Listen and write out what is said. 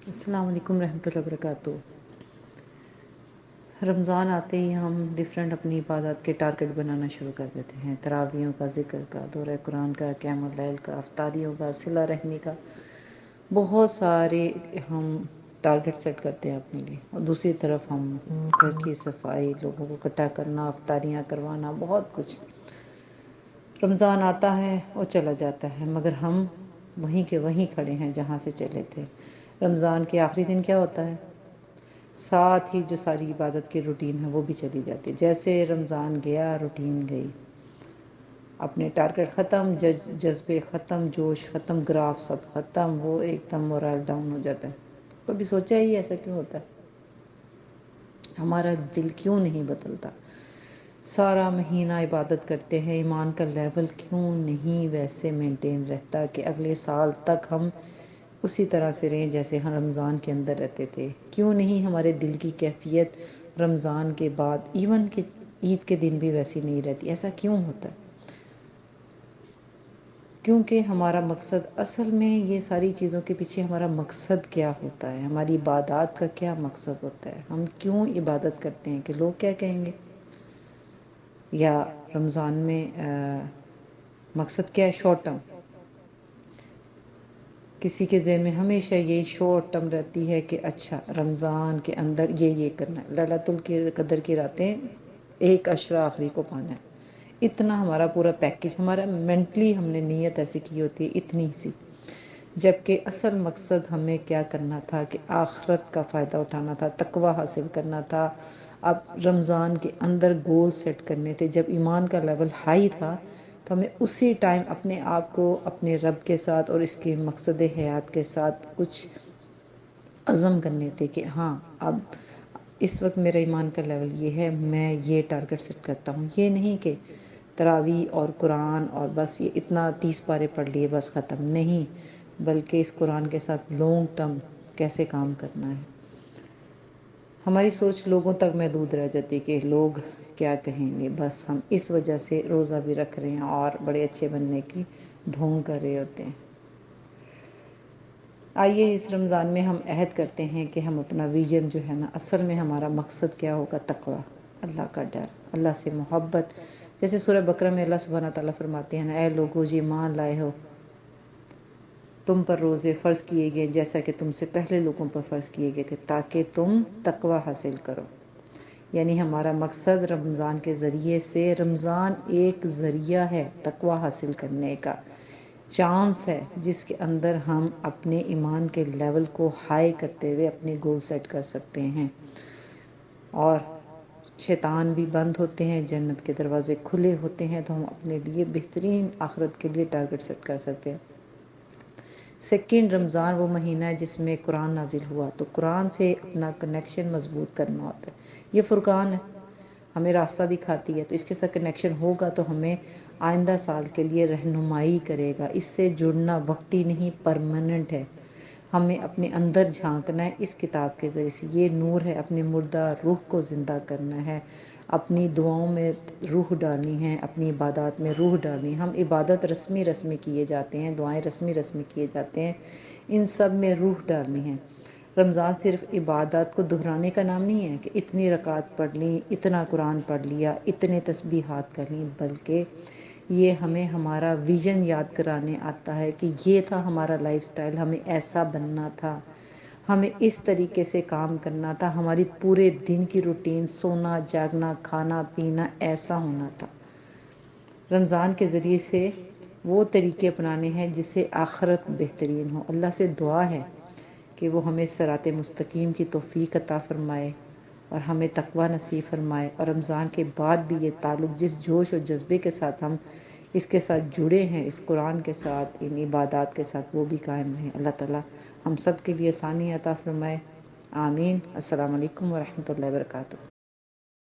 السلام علیکم رحمۃ اللہ وبرکاتہ۔ رمضان آتے ہی ہم ڈیفرنٹ اپنی عبادات کے ٹارگٹ بنانا شروع کر دیتے ہیں، تراویحوں کا، ذکر کا، دورہ قرآن کا، قیام اللیل کا، افطاریوں کا، صلہ رحمی کا، بہت سارے ہم ٹارگٹ سیٹ کرتے ہیں اپنے لیے۔ اور دوسری طرف ہم گھر کی صفائی، لوگوں کو اکٹھا کرنا، افطاریاں کروانا، بہت کچھ۔ رمضان آتا ہے اور چلا جاتا ہے، مگر ہم وہیں کے وہیں کھڑے ہیں جہاں سے چلے تھے۔ رمضان کے آخری دن کیا ہوتا ہے؟ ساتھ ہی جو ساری عبادت کی روٹین ہے وہ بھی چلی جاتی ہے۔ جیسے رمضان گیا، روٹین گئی، اپنے ٹارگٹ ختم، جذبے ختم، جوش ختم، گراف سب ختم، وہ ایک دم مورال ڈاؤن ہو جاتا ہے۔ کبھی سوچا ہی ایسا کیوں ہوتا ہے؟ ہمارا دل کیوں نہیں بدلتا؟ سارا مہینہ عبادت کرتے ہیں، ایمان کا لیول کیوں نہیں ویسے مینٹین رہتا کہ اگلے سال تک ہم اسی طرح سے رہیں جیسے ہم رمضان کے اندر رہتے تھے؟ کیوں نہیں ہمارے دل کی کیفیت رمضان کے بعد ایون کہ عید کے دن بھی ویسی نہیں رہتی؟ ایسا کیوں ہوتا ہے؟ کیونکہ ہمارا مقصد، اصل میں یہ ساری چیزوں کے پیچھے ہمارا مقصد کیا ہوتا ہے، ہماری عبادات کا کیا مقصد ہوتا ہے، ہم کیوں عبادت کرتے ہیں؟ کہ لوگ کیا کہیں گے؟ یا رمضان میں مقصد کیا ہے؟ Short term. کسی کے ذہن میں ہمیشہ یہ شارٹ ٹرم رہتی ہے کہ اچھا رمضان کے اندر یہ کرنا ہے، لیلۃ القدر کی راتیں ایک عشرہ آخری کو پانا ہے، اتنا ہمارا پورا پیکج، ہمارا مینٹلی ہم نے نیت ایسی کی ہوتی ہے اتنی سی، جبکہ اصل مقصد ہمیں کیا کرنا تھا کہ آخرت کا فائدہ اٹھانا تھا، تقوی حاصل کرنا تھا۔ اب رمضان کے اندر گول سیٹ کرنے تھے۔ جب ایمان کا لیول ہائی تھا تو ہمیں اسی ٹائم اپنے آپ کو اپنے رب کے ساتھ اور اس کے مقصد حیات کے ساتھ کچھ عزم کرنے تھے کہ ہاں اب اس وقت میرا ایمان کا لیول یہ ہے، میں یہ ٹارگٹ سیٹ کرتا ہوں۔ یہ نہیں کہ تراویح اور قرآن اور بس یہ اتنا 30 پارے پڑھ لیے بس ختم، نہیں، بلکہ اس قرآن کے ساتھ لانگ ٹرم کیسے کام کرنا ہے۔ ہماری سوچ لوگوں تک محدود رہ جاتی کہ لوگ کیا کہیں گے، بس ہم اس وجہ سے روزہ بھی رکھ رہے ہیں اور بڑے اچھے بننے کی ڈھونگ کر رہے ہوتے ہیں۔ آئیے اس رمضان میں ہم عہد کرتے ہیں کہ ہم اپنا ویژن جو ہے نا، اصل میں ہمارا مقصد کیا ہوگا؟ تقوی، اللہ کا ڈر، اللہ سے محبت۔ جیسے سورہ بقرہ میں اللہ سبحانہ تعالیٰ فرماتے ہیں نا، اے لوگو جو ایمان لائے ہو، تم پر روزے فرض کیے گئے جیسا کہ تم سے پہلے لوگوں پر فرض کیے گئے تھے تاکہ تم تقوی حاصل کرو۔ یعنی ہمارا مقصد رمضان کے ذریعے سے، رمضان ایک ذریعہ ہے تقوی حاصل کرنے کا، چانس ہے جس کے اندر ہم اپنے ایمان کے لیول کو ہائی کرتے ہوئے اپنے گول سیٹ کر سکتے ہیں، اور شیطان بھی بند ہوتے ہیں، جنت کے دروازے کھلے ہوتے ہیں، تو ہم اپنے لیے بہترین آخرت کے لیے ٹارگٹ سیٹ کر سکتے ہیں۔ سیکنڈ، رمضان وہ مہینہ ہے جس میں قرآن نازل ہوا، تو قرآن سے اپنا کنیکشن مضبوط کرنا ہوتا ہے۔ یہ فرقان ہے، ہمیں راستہ دکھاتی ہے، تو اس کے ساتھ کنیکشن ہوگا تو ہمیں آئندہ سال کے لیے رہنمائی کرے گا۔ اس سے جڑنا وقتی نہیں، پرماننٹ ہے۔ ہمیں اپنے اندر جھانکنا ہے اس کتاب کے ذریعے سے، یہ نور ہے، اپنے مردہ روح کو زندہ کرنا ہے، اپنی دعاؤں میں روح ڈالنی ہے، اپنی عبادات میں روح ڈالنی ہے۔ ہم عبادت رسمی کیے جاتے ہیں، دعائیں رسمی کیے جاتے ہیں، ان سب میں روح ڈالنی ہے۔ رمضان صرف عبادات کو دہرانے کا نام نہیں ہے کہ اتنی رکعت پڑھ لی، اتنا قرآن پڑھ لیا، اتنے تسبیحات کر لیں، بلکہ یہ ہمیں ہمارا ویژن یاد کرانے آتا ہے کہ یہ تھا ہمارا لائف سٹائل، ہمیں ایسا بننا تھا، ہمیں اس طریقے سے کام کرنا تھا، ہماری پورے دن کی روٹین، سونا جاگنا، کھانا پینا ایسا ہونا تھا۔ رمضان کے ذریعے سے وہ طریقے اپنانے ہیں جس سے آخرت بہترین ہو۔ اللہ سے دعا ہے کہ وہ ہمیں صراط مستقیم کی توفیق عطا فرمائے اور ہمیں تقوی نصیب فرمائے، اور رمضان کے بعد بھی یہ تعلق جس جوش اور جذبے کے ساتھ ہم اس کے ساتھ جڑے ہیں، اس قرآن کے ساتھ، ان عبادات کے ساتھ، وہ بھی قائم رہیں۔ اللہ تعالیٰ ہم سب کے لیے آسانی عطا فرمائے، آمین۔ السلام علیکم ورحمۃ اللہ وبرکاتہ۔